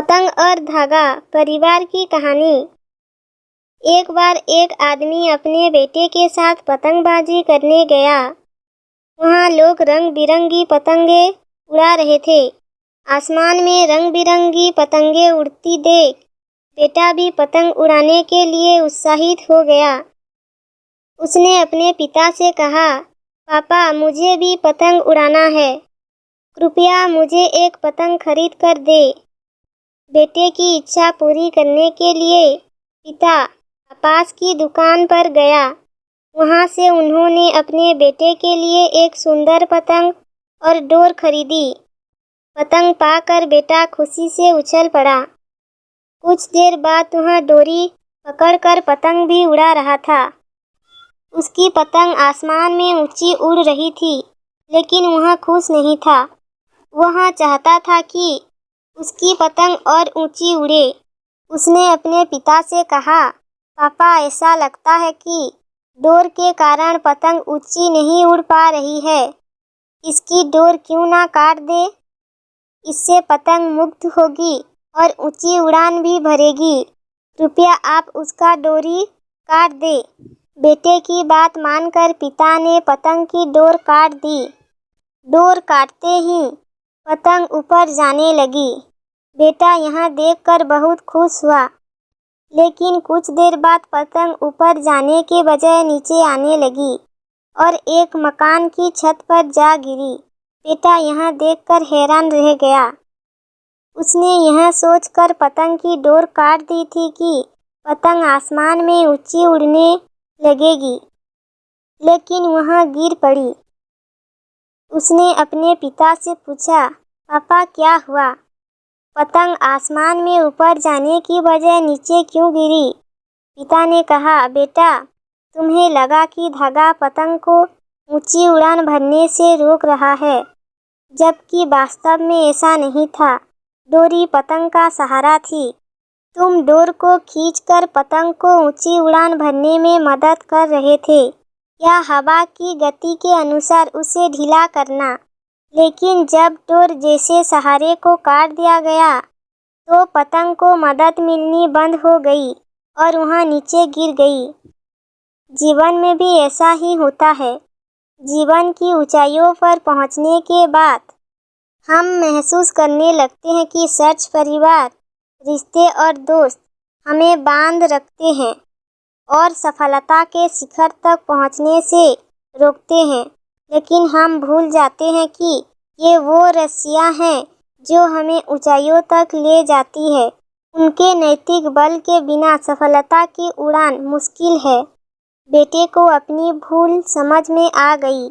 पतंग और धागा परिवार की कहानी। एक बार एक आदमी अपने बेटे के साथ पतंगबाजी करने गया। वहाँ लोग रंग बिरंगी पतंगे उड़ा रहे थे। आसमान में रंग बिरंगी पतंगे उड़ती देख बेटा भी पतंग उड़ाने के लिए उत्साहित हो गया। उसने अपने पिता से कहा, पापा मुझे भी पतंग उड़ाना है, कृपया मुझे एक पतंग खरीद कर दे। बेटे की इच्छा पूरी करने के लिए पिता पास की दुकान पर गया। वहाँ से उन्होंने अपने बेटे के लिए एक सुंदर पतंग और डोर खरीदी। पतंग पाकर बेटा खुशी से उछल पड़ा। कुछ देर बाद वह डोरी पकड़कर पतंग भी उड़ा रहा था। उसकी पतंग आसमान में ऊंची उड़ रही थी, लेकिन वह खुश नहीं था। वह चाहता था कि उसकी पतंग और ऊंची उड़े। उसने अपने पिता से कहा, पापा ऐसा लगता है कि डोर के कारण पतंग ऊंची नहीं उड़ पा रही है। इसकी डोर क्यों ना काट दे? इससे पतंग मुक्त होगी और ऊंची उड़ान भी भरेगी। कृपया आप उसका डोरी काट दे। बेटे की बात मानकर पिता ने पतंग की डोर काट दी। डोर काटते ही पतंग ऊपर जाने लगी। बेटा यह देखकर बहुत खुश हुआ, लेकिन कुछ देर बाद पतंग ऊपर जाने के बजाय नीचे आने लगी और एक मकान की छत पर जा गिरी। बेटा यह देखकर हैरान रह गया। उसने यह सोचकर पतंग की डोर काट दी थी कि पतंग आसमान में ऊंची उड़ने लगेगी, लेकिन वह गिर पड़ी। उसने अपने पिता से पूछा, पापा क्या हुआ? पतंग आसमान में ऊपर जाने की बजाय नीचे क्यों गिरी? पिता ने कहा, बेटा तुम्हें लगा कि धागा पतंग को ऊंची उड़ान भरने से रोक रहा है, जबकि वास्तव में ऐसा नहीं था। डोरी पतंग का सहारा थी। तुम डोर को खींचकर पतंग को ऊंची उड़ान भरने में मदद कर रहे थे, या हवा की गति के अनुसार उसे ढीला करना। लेकिन जब डोर जैसे सहारे को काट दिया गया, तो पतंग को मदद मिलनी बंद हो गई और वह नीचे गिर गई। जीवन में भी ऐसा ही होता है। जीवन की ऊंचाइयों पर पहुंचने के बाद हम महसूस करने लगते हैं कि सच परिवार, रिश्ते और दोस्त हमें बांध रखते हैं और सफलता के शिखर तक पहुंचने से रोकते हैं। लेकिन हम भूल जाते हैं कि ये वो रस्सियाँ हैं जो हमें ऊंचाइयों तक ले जाती है। उनके नैतिक बल के बिना सफलता की उड़ान मुश्किल है। बेटे को अपनी भूल समझ में आ गई।